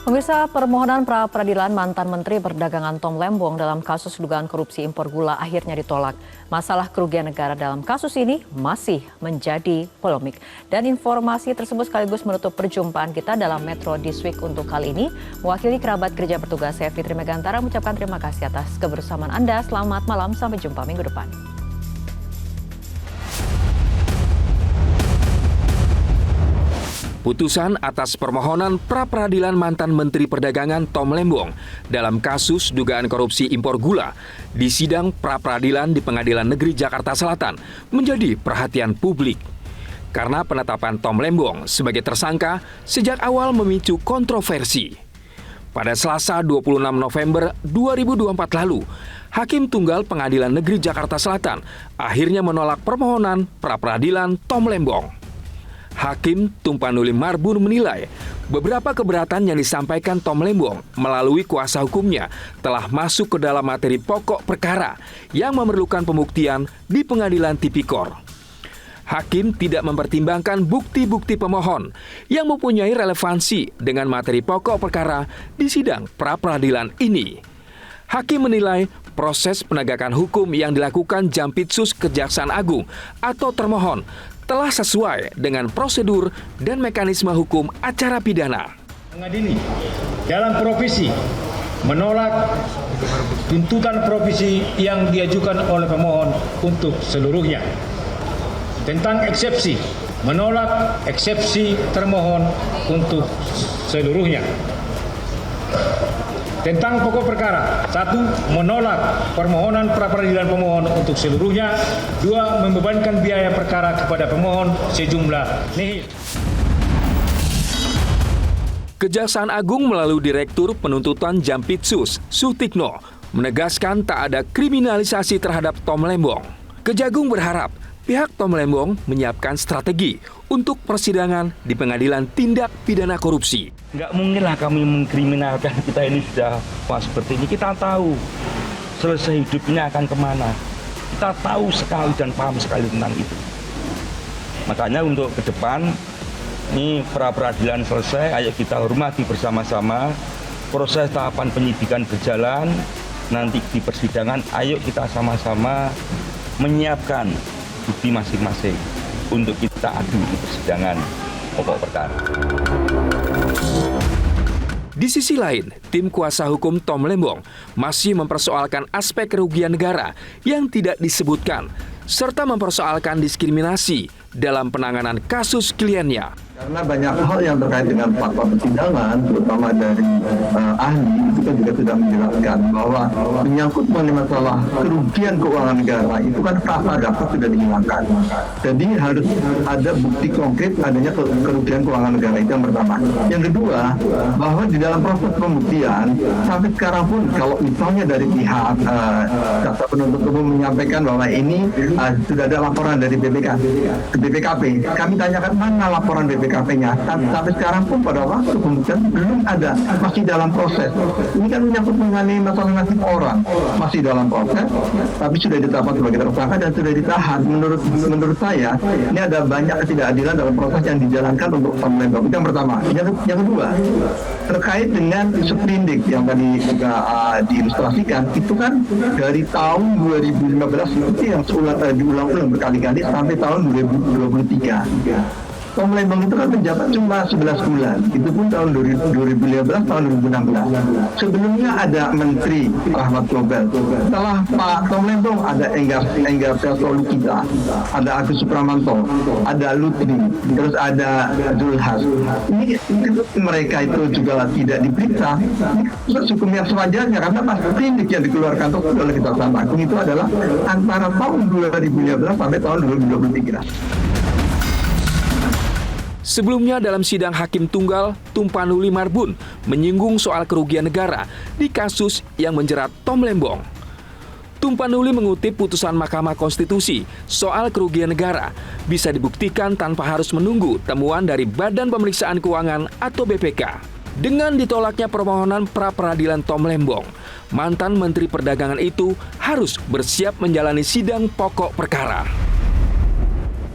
Pemirsa, permohonan pra-peradilan mantan Menteri Perdagangan Tom Lembong dalam kasus dugaan korupsi impor gula akhirnya ditolak. Masalah kerugian negara dalam kasus ini masih menjadi polemik. Dan informasi tersebut sekaligus menutup perjumpaan kita dalam Metro This Week untuk kali ini. Mewakili kerabat kerja bertugas, saya Fitri Megantara mengucapkan terima kasih atas kebersamaan Anda. Selamat malam, sampai jumpa minggu depan. Putusan atas permohonan pra-peradilan mantan Menteri Perdagangan Tom Lembong dalam kasus dugaan korupsi impor gula di sidang pra-peradilan di Pengadilan Negeri Jakarta Selatan menjadi perhatian publik. Karena penetapan Tom Lembong sebagai tersangka sejak awal memicu kontroversi. Pada Selasa 26 November 2024 lalu, Hakim Tunggal Pengadilan Negeri Jakarta Selatan akhirnya menolak permohonan pra-peradilan Tom Lembong. Hakim Tumpanuli Marbun menilai beberapa keberatan yang disampaikan Tom Lembong melalui kuasa hukumnya telah masuk ke dalam materi pokok perkara yang memerlukan pembuktian di Pengadilan Tipikor. Hakim tidak mempertimbangkan bukti-bukti pemohon yang mempunyai relevansi dengan materi pokok perkara di sidang pra-peradilan ini. Hakim menilai proses penegakan hukum yang dilakukan Jampitsus Kejaksaan Agung atau termohon telah sesuai dengan prosedur dan mekanisme hukum acara pidana. Mengadili dalam provisi menolak tuntutan provisi yang diajukan oleh pemohon untuk seluruhnya. Tentang eksepsi, menolak eksepsi termohon untuk seluruhnya. Tentang pokok perkara, 1. Menolak permohonan pra-peradilan pemohon untuk seluruhnya. 2. Membebankan biaya perkara kepada pemohon sejumlah nihil. Kejaksaan Agung melalui Direktur Penuntutan Jampitsus, Sutikno, menegaskan tak ada kriminalisasi terhadap Tom Lembong. Kejagung berharap pihak Tom Lembong menyiapkan strategi untuk persidangan di Pengadilan Tindak Pidana Korupsi. Nggak mungkin lah kami mengkriminalkan, kita ini sudah seperti ini. Kita tahu selesai hidupnya akan kemana. Kita tahu sekali dan paham sekali tentang itu. Makanya untuk ke depan, ini pra-peradilan selesai, ayo kita hormati bersama-sama. Proses tahapan penyidikan berjalan, nanti di persidangan, ayo kita sama-sama menyiapkan bukti masing-masing untuk kita adu di persidangan pokok perkara. Di sisi lain, tim kuasa hukum Tom Lembong masih mempersoalkan aspek kerugian negara yang tidak disebutkan, serta mempersoalkan diskriminasi dalam penanganan kasus kliennya. Karena banyak hal yang terkait dengan fakta persidangan, terutama dari ahli, itu kan juga sudah menjelaskan bahwa menyangkut mengenai masalah kerugian keuangan negara, itu kan frasa dapat sudah dihilangkan. Jadi harus ada bukti konkret adanya kerugian keuangan negara, itu yang pertama. Yang kedua, bahwa di dalam proses pembuktian, sampai sekarang pun kalau misalnya dari pihak jaksa penuntut umum menyampaikan bahwa ini sudah ada laporan dari BPKP, kami tanyakan mana laporan BPKP-nya. Sampai sekarang pun pada waktu pembuktian belum ada, masih dalam proses. Ini kan menyangkut mengenai masalah nasib orang, masih dalam proses, tapi sudah ditetapkan sebagai tersangka dan sudah ditahan. Menurut saya, ini ada banyak ketidakadilan dalam proses yang dijalankan untuk Tom Lembong. Itu yang pertama. Yang kedua, terkait dengan sprindik yang tadi juga diilustrasikan, itu kan dari tahun 2015 itu yang diulang-ulang berkali-kali sampai tahun 2023. Tom Lembong itu kan menjabat cuma 11 bulan, itu pun tahun 2015, tahun 2016. Sebelumnya ada Menteri Rahmat Gobel. Setelah Pak Tom Lembong ada Enggar Tiasolo kita, ada Agus Supramanto, ada Lutfi, terus ada Zulhas. Ini mereka itu juga tidak diperiksa. Ini hukum yang sewajarnya, karena pasti yang dikeluarkan oleh Kejaksaan Agung itu adalah antara tahun 2015 sampai tahun 2023. Sebelumnya dalam sidang Hakim Tunggal, Tumpanuli Marbun menyinggung soal kerugian negara di kasus yang menjerat Tom Lembong. Tumpanuli mengutip putusan Mahkamah Konstitusi soal kerugian negara bisa dibuktikan tanpa harus menunggu temuan dari Badan Pemeriksaan Keuangan atau BPK. Dengan ditolaknya permohonan pra-peradilan Tom Lembong, mantan Menteri Perdagangan itu harus bersiap menjalani sidang pokok perkara.